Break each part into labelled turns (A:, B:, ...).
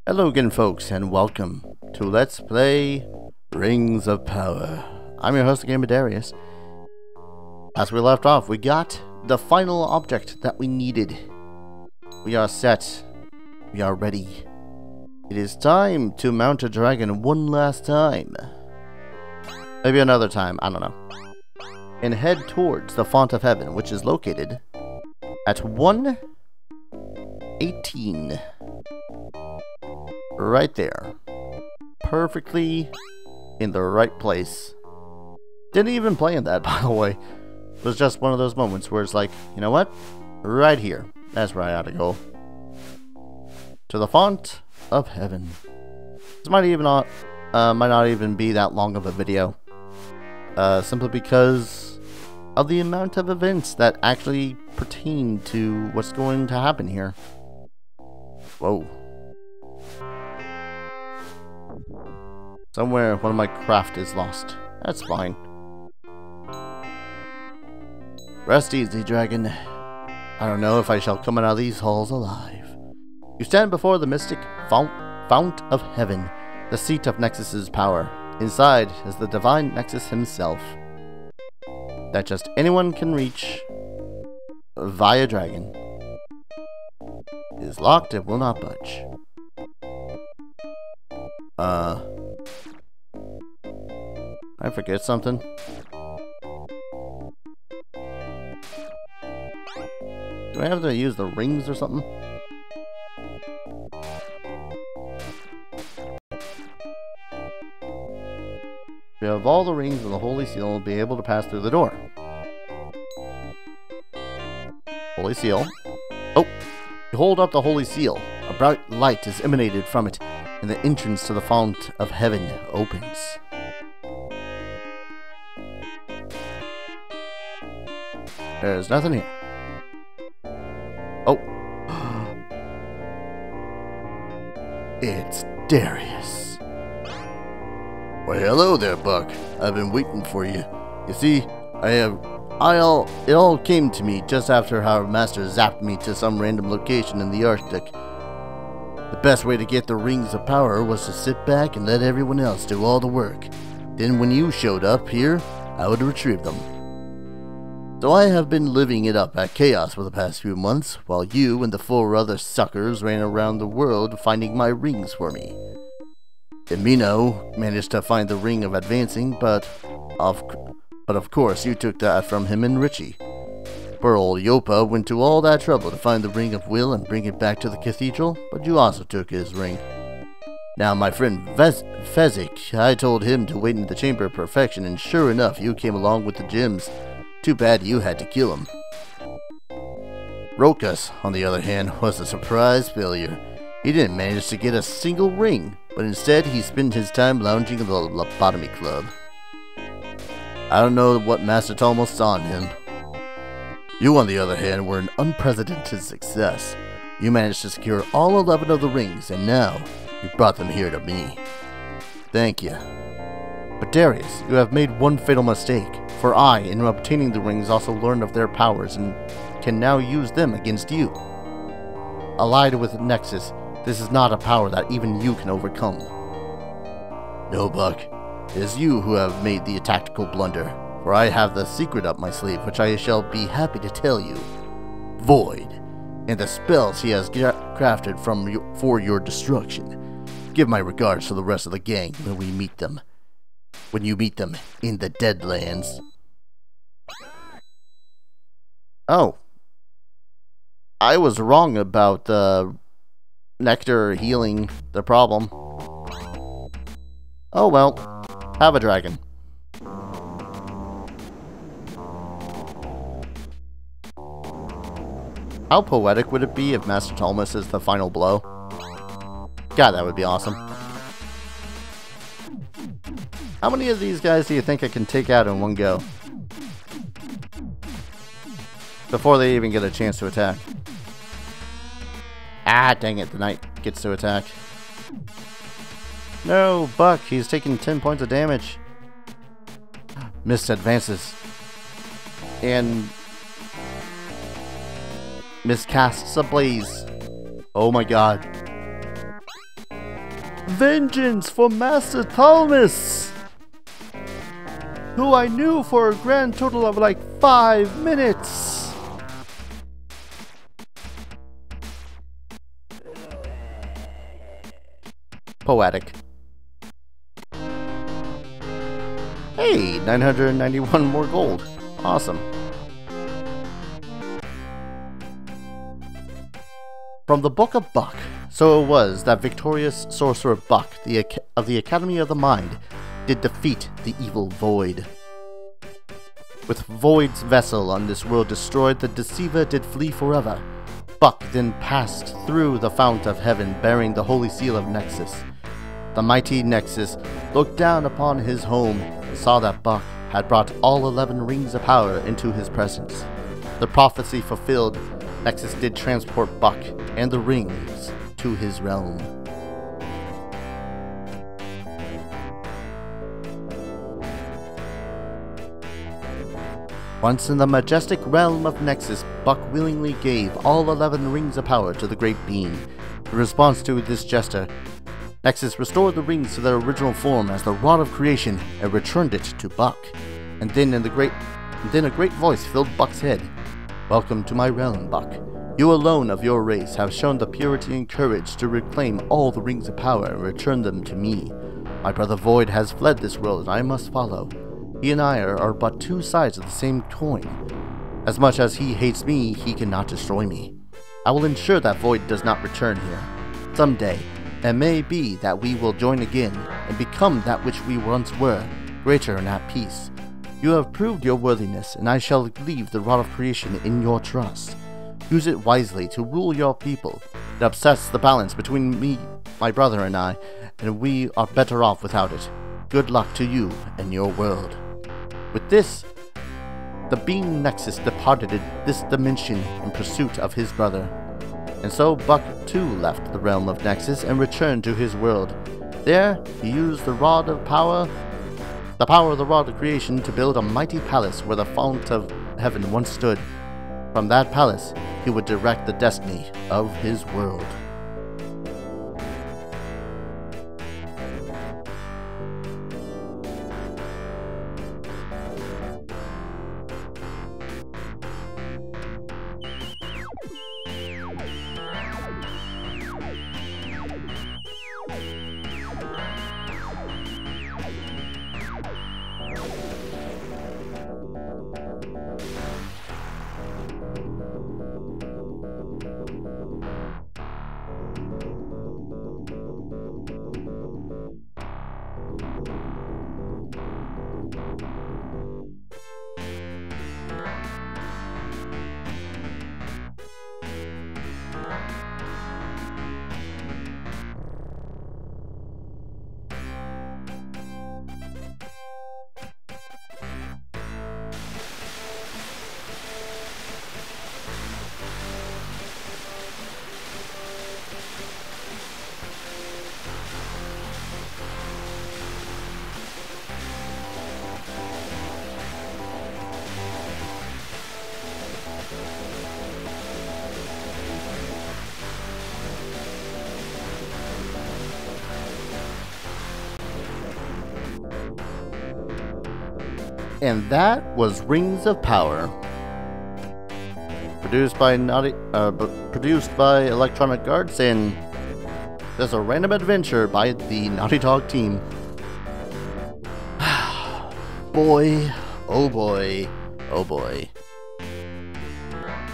A: Hello again, folks, and welcome to Let's Play Rings of Power. I'm your host again, Darius. As we left off, we got the final object that we needed. We are set. We are ready. It is time to mount a dragon one last time. Maybe another time, I don't know. And head towards the Fount of Heaven, which is located at 118. Right there. Perfectly in the right place. Didn't even plan that, by the way. It was just one of those moments where it's like, you know what? Right here. That's where I ought to go. To the Fount of Heaven. This might not even be that long of a video. Simply because of the amount of events that actually pertain to what's going to happen here. Whoa. Somewhere one of my craft is lost. That's fine. Rest easy, dragon. I don't know if I shall come out of these halls alive. You stand before the mystic Fount of Heaven, the seat of Nexus's power. Inside is the divine Nexus himself, that just anyone can reach via dragon. It is locked and will not budge. I forget something. Do I have to use the rings or something? If you have all the rings and the Holy Seal, will be able to pass through the door. Holy Seal. Oh! You hold up the Holy Seal. A bright light is emanated from it, and the entrance to the Fount of Heaven opens. There's nothing here. Oh. It's Darius. Well, hello there, Buck. I've been waiting for you. You see, it all came to me just after our master zapped me to some random location in the Arctic. The best way to get the rings of power was to sit back and let everyone else do all the work. Then when you showed up here, I would retrieve them. So I have been living it up at Chaos for the past few months, while you and the 4 other suckers ran around the world finding my rings for me. Emino managed to find the Ring of Advancing, but of course you took that from him and Richie. Poor old Yopa went to all that trouble to find the Ring of Will and bring it back to the cathedral, but you also took his ring. Now my friend Fezzik, I told him to wait in the Chamber of Perfection, and sure enough you came along with the gems. Too bad you had to kill him. Rokas, on the other hand, was a surprise failure. He didn't manage to get a single ring, but instead he spent his time lounging in the lobotomy club. I don't know what Master Talmos saw in him. You, on the other hand, were an unprecedented success. You managed to secure all 11 of the rings, and now you brought them here to me. Thank you. But Darius, you have made one fatal mistake, for I, in obtaining the rings, also learned of their powers and can now use them against you. Allied with Nexus, this is not a power that even you can overcome. No, Buck. It is you who have made the tactical blunder, for I have the secret up my sleeve, which I shall be happy to tell you. Void, and the spells he has crafted for your destruction. Give my regards to the rest of the gang when we meet them. When you meet them in the Deadlands. Oh. I was wrong about the nectar healing the problem. Oh well. Have a dragon. How poetic would it be if Master Talmos is the final blow? God, that would be awesome. How many of these guys do you think I can take out in one go? Before they even get a chance to attack. Ah, dang it, the knight gets to attack. No, Buck, he's taking 10 points of damage. Missed advances. And miscasts ablaze. Oh my god. Vengeance for Master Thalmus! Who I knew for a grand total of like 5 minutes! Poetic. Hey, 991 more gold. Awesome. From the Book of Buck. So it was that victorious sorcerer Buck of the Academy of the Mind did defeat the evil Void. With Void's vessel on this world destroyed, the deceiver did flee forever. Buck then passed through the Fount of Heaven bearing the holy seal of Nexus. The mighty Nexus looked down upon his home and saw that Buck had brought all 11 rings of power into his presence. The prophecy fulfilled, Nexus did transport Buck and the rings to his realm. Once in the majestic realm of Nexus, Buck willingly gave all 11 rings of power to the Great Being. In response to this gesture, Nexus restored the rings to their original form as the Rod of Creation and returned it to Buck. And then a great voice filled Buck's head. "Welcome to my realm, Buck. You alone of your race have shown the purity and courage to reclaim all the rings of power and return them to me. My brother Void has fled this world and I must follow. He and I are but two sides of the same coin. As much as he hates me, he cannot destroy me. I will ensure that Void does not return here. Someday, it may be that we will join again and become that which we once were, greater and at peace. You have proved your worthiness, and I shall leave the Rod of Creation in your trust. Use it wisely to rule your people. It upsets the balance between me, my brother and I, and we are better off without it. Good luck to you and your world." With this, the being Nexus departed this dimension in pursuit of his brother. And so Buck too left the realm of Nexus and returned to his world. There, he used the power of the Rod of Creation to build a mighty palace where the Fount of Heaven once stood. From that palace, he would direct the destiny of his world. And that was Rings of Power. Produced by Electronic Arts, and there's a random adventure by the Naughty Dog team. Boy, oh boy, oh boy.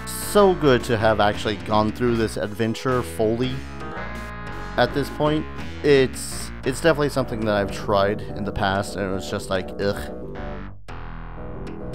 A: So good to have actually gone through this adventure fully at this point. It's definitely something that I've tried in the past, and it was just like, ugh.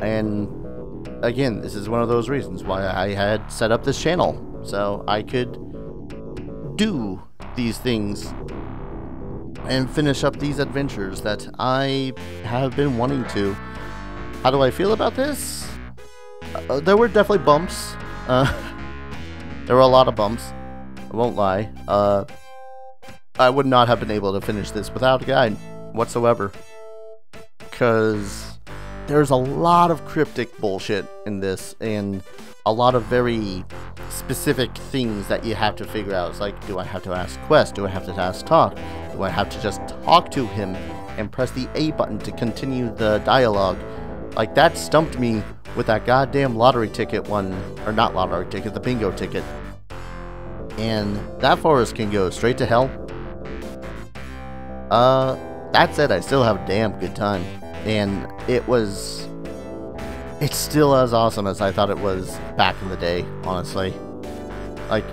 A: And again, this is one of those reasons why I had set up this channel, so I could do these things and finish up these adventures that I have been wanting to. How do I feel about this? There were definitely bumps. There were a lot of bumps, I won't lie. I would not have been able to finish this without a guide whatsoever, because there's a lot of cryptic bullshit in this, and a lot of very specific things that you have to figure out. It's like, do I have to ask Quest? Do I have to ask Talk? Do I have to just talk to him and press the A button to continue the dialogue? Like, that stumped me with that goddamn lottery ticket one, or not lottery ticket, the bingo ticket. And that forest can go straight to hell. That said, I still have a damn good time. And it's still as awesome as I thought it was back in the day, honestly. Like,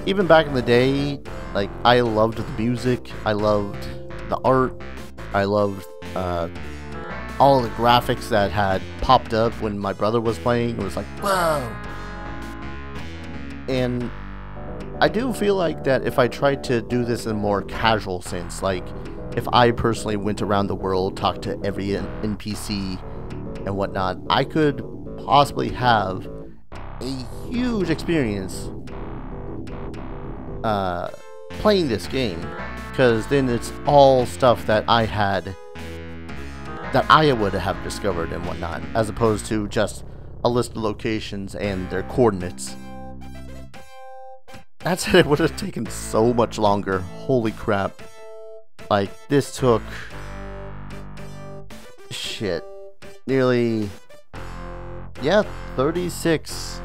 A: even back in the day, like, I loved the music, I loved the art, I loved, all the graphics that had popped up when my brother was playing. It was like, whoa! And I do feel like that if I tried to do this in a more casual sense, like, if I personally went around the world, talked to every NPC and whatnot, I could possibly have a huge experience playing this game, because then it's all stuff that I would have discovered and whatnot, as opposed to just a list of locations and their coordinates. That said, it would have taken so much longer. Holy crap. Like, this took... shit. Nearly... yeah, 36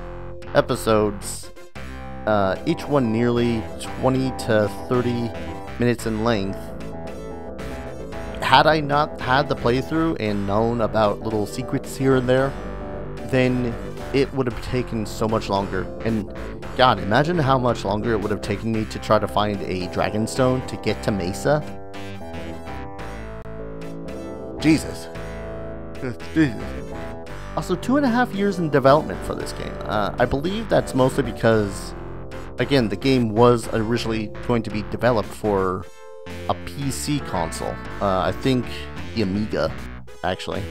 A: episodes. Each one nearly 20 to 30 minutes in length. Had I not had the playthrough and known about little secrets here and there, then it would have taken so much longer. And God, imagine how much longer it would have taken me to try to find a Dragonstone to get to Mesa. Jesus. Also, 2.5 years in development for this game. I believe that's mostly because, again, the game was originally going to be developed for a PC console. I think the Amiga, actually.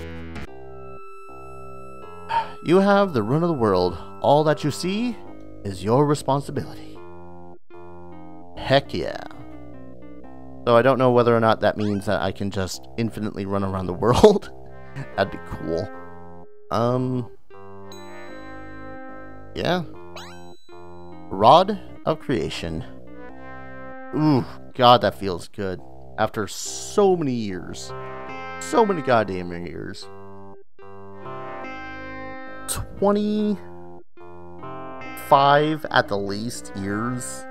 A: You have the run of the world. All that you see is your responsibility. Heck yeah. So I don't know whether or not that means that I can just infinitely run around the world. That'd be cool. Yeah. Rod of Creation. Ooh, God, that feels good. After so many years. So many goddamn years. 25 at the least years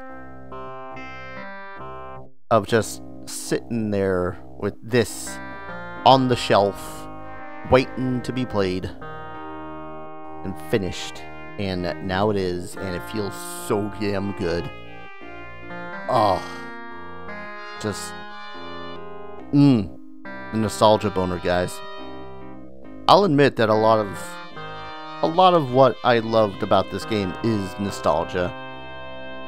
A: of just sitting there with this on the shelf, waiting to be played and finished. And now it is, and it feels so damn good. Oh, just the nostalgia boner, guys. I'll admit that a lot of what I loved about this game is nostalgia.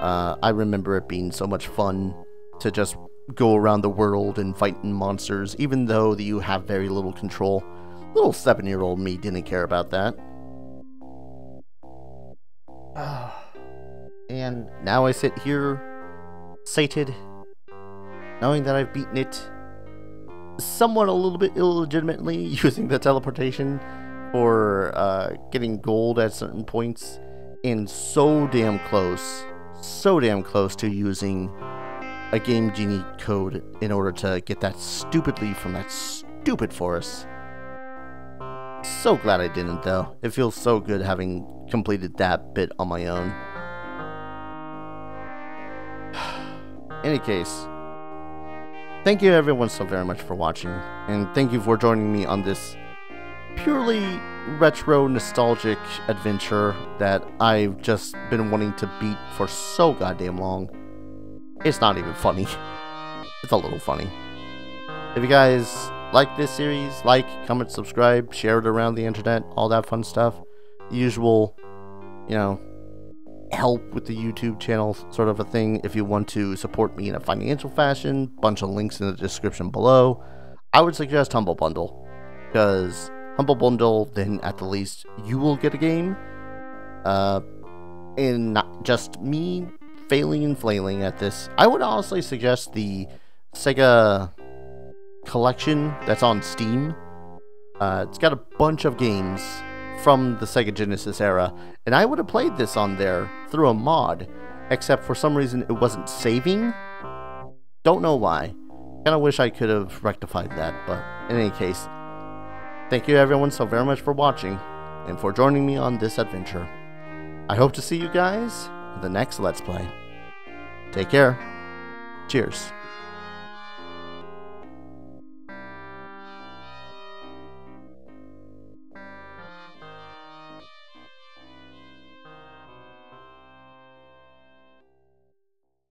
A: I remember it being so much fun to just go around the world and fighting monsters, even though you have very little control. Little 7-year-old me didn't care about that. And now I sit here, sated, knowing that I've beaten it somewhat a little bit illegitimately, using the teleportation for getting gold at certain points, and so damn close to using a Game Genie code in order to get that stupid leaf from that stupid forest. So glad I didn't, though. It feels so good having completed that bit on my own. Any case, thank you everyone so very much for watching, and thank you for joining me on this purely retro nostalgic adventure that I've just been wanting to beat for so goddamn long. It's not even funny. It's a little funny. If you guys like this series, like, comment, subscribe, share it around the internet, all that fun stuff. The usual, you know, help with the YouTube channel sort of a thing. If you want to support me in a financial fashion, bunch of links in the description below. I would suggest Humble Bundle, because Humble Bundle, then at the least you will get a game, and not just me failing and flailing at this. I would honestly suggest the Sega collection that's on Steam. It's got a bunch of games from the Sega Genesis era, and I would have played this on there through a mod, except for some reason it wasn't saving. Don't know why. Kinda wish I could have rectified that, but in any case, thank you everyone so very much for watching, and for joining me on this adventure. I hope to see you guys in the next Let's Play. Take care. Cheers.